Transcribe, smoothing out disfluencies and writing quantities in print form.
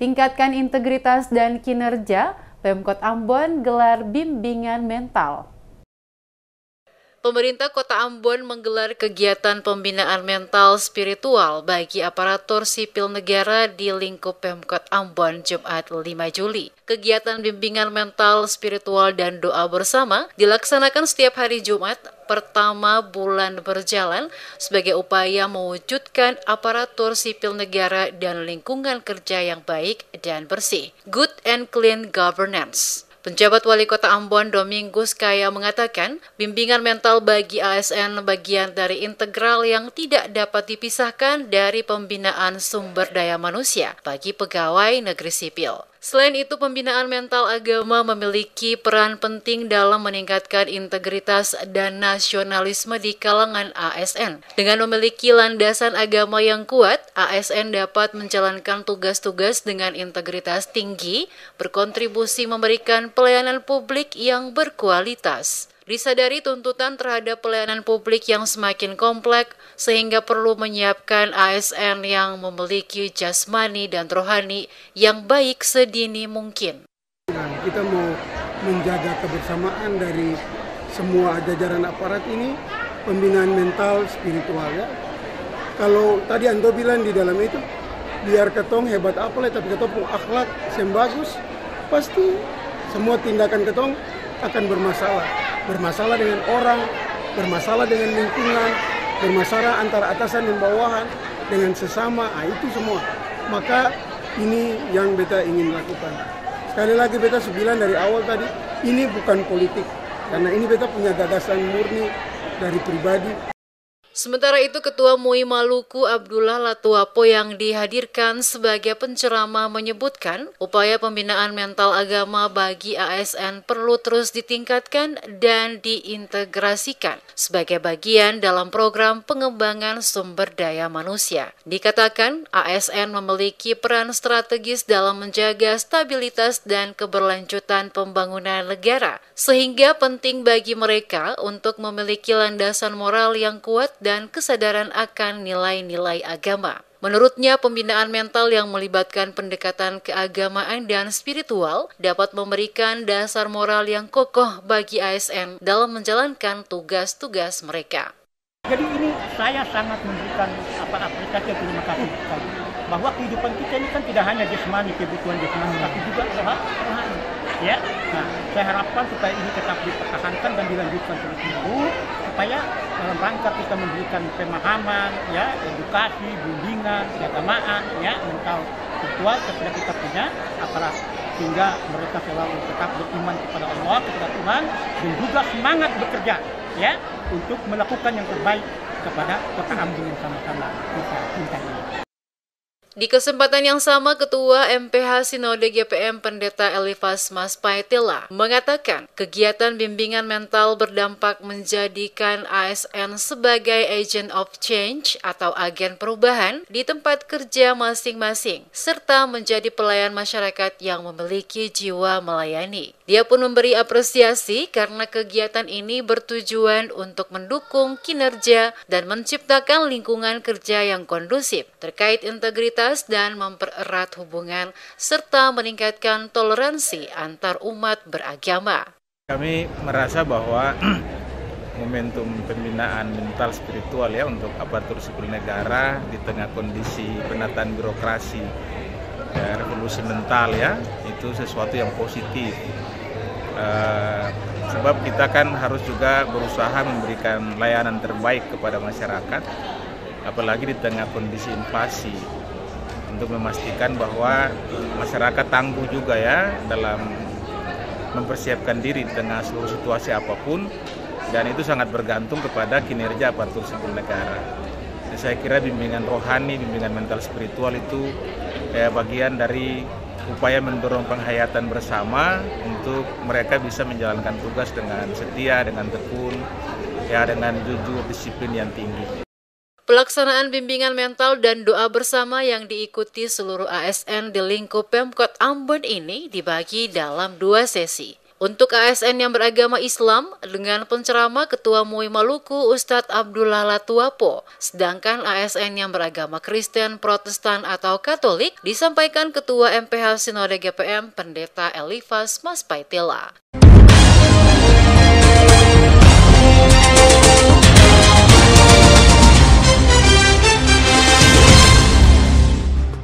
Tingkatkan integritas dan kinerja, Pemkot Ambon gelar bimbingan mental. Pemerintah Kota Ambon menggelar kegiatan pembinaan mental spiritual bagi aparatur sipil negara di lingkup Pemkot Ambon Jumat 5 Juli. Kegiatan bimbingan mental spiritual dan doa bersama dilaksanakan setiap hari Jumat pertama bulan berjalan sebagai upaya mewujudkan aparatur sipil negara dan lingkungan kerja yang baik dan bersih. Good and clean governance. Penjabat Wali Kota Ambon Domingus Kaya mengatakan, bimbingan mental bagi ASN bagian dari integral yang tidak dapat dipisahkan dari pembinaan sumber daya manusia bagi pegawai negeri sipil. Selain itu, pembinaan mental agama memiliki peran penting dalam meningkatkan integritas dan nasionalisme di kalangan ASN. Dengan memiliki landasan agama yang kuat, ASN dapat menjalankan tugas-tugas dengan integritas tinggi, berkontribusi memberikan pelayanan publik yang berkualitas. Disadari tuntutan terhadap pelayanan publik yang semakin kompleks, sehingga perlu menyiapkan ASN yang memiliki jasmani dan rohani yang baik sedini mungkin. Kita mau menjaga kebersamaan dari semua jajaran aparat ini, pembinaan mental spiritual ya. Kalau tadi Anto bilang di dalam itu, biar ketong hebat apa tapi ketong pun akhlak yang bagus, pasti semua tindakan ketong akan bermasalah. Bermasalah dengan orang, bermasalah dengan lingkungan, bermasalah antara atasan dan bawahan, dengan sesama, itu semua. Maka ini yang beta ingin lakukan. Sekali lagi beta bilang dari awal tadi, ini bukan politik. Karena ini beta punya gagasan murni dari pribadi. Sementara itu, Ketua MUI Maluku Abdullah Latuapo yang dihadirkan sebagai penceramah menyebutkan upaya pembinaan mental agama bagi ASN perlu terus ditingkatkan dan diintegrasikan sebagai bagian dalam program pengembangan sumber daya manusia. Dikatakan, ASN memiliki peran strategis dalam menjaga stabilitas dan keberlanjutan pembangunan negara, sehingga penting bagi mereka untuk memiliki landasan moral yang kuat dan kesadaran akan nilai-nilai agama. Menurutnya, pembinaan mental yang melibatkan pendekatan keagamaan dan spiritual dapat memberikan dasar moral yang kokoh bagi ASN dalam menjalankan tugas-tugas mereka. Jadi ini saya sangat memberikan apresiasi dan terima kasih bahwa kehidupan kita ini kan tidak hanya jasmani, kebutuhan jasmani, tapi juga rohani. Ya, nah saya harapkan supaya ini tetap dipertahankan dan dilanjutkan terus-menerus supaya dalam rangka kita memberikan pemahaman, ya, edukasi, bimbingan, keagamaan, ya, mental spiritual kepada kita punya aparat sehingga mereka selalu tetap beriman kepada Allah, kepada Tuhan, dan juga semangat bekerja, ya, untuk melakukan yang terbaik kepada Kota Ambon yang sama-sama kita cintai. Di kesempatan yang sama, Ketua MPH Sinode GPM Pendeta Elifas Mas Paitila mengatakan kegiatan bimbingan mental berdampak menjadikan ASN sebagai agent of change atau agen perubahan di tempat kerja masing-masing, serta menjadi pelayan masyarakat yang memiliki jiwa melayani. Dia pun memberi apresiasi karena kegiatan ini bertujuan untuk mendukung kinerja dan menciptakan lingkungan kerja yang kondusif terkait integritas dan mempererat hubungan serta meningkatkan toleransi antar umat beragama. Kami merasa bahwa momentum pembinaan mental spiritual ya untuk aparatur sipil negara di tengah kondisi penataan birokrasi revolusi mental ya itu sesuatu yang positif. Sebab kita kan harus juga berusaha memberikan layanan terbaik kepada masyarakat, apalagi di tengah kondisi inflasi, untuk memastikan bahwa masyarakat tangguh juga ya dalam mempersiapkan diri di tengah seluruh situasi apapun, dan itu sangat bergantung kepada kinerja aparatur sipil negara. Dan saya kira bimbingan rohani, bimbingan mental spiritual itu bagian dari upaya mendorong penghayatan bersama untuk mereka bisa menjalankan tugas dengan setia, dengan tekun, ya dengan jujur, disiplin yang tinggi. Pelaksanaan bimbingan mental dan doa bersama yang diikuti seluruh ASN di lingkup Pemkot Ambon ini dibagi dalam 2 sesi. Untuk ASN yang beragama Islam, dengan penceramah Ketua MUI Maluku Ustadz Abdullah Latuapo, sedangkan ASN yang beragama Kristen, Protestan, atau Katolik disampaikan Ketua MPH Sinode GPM Pendeta Elifas Maspaitila.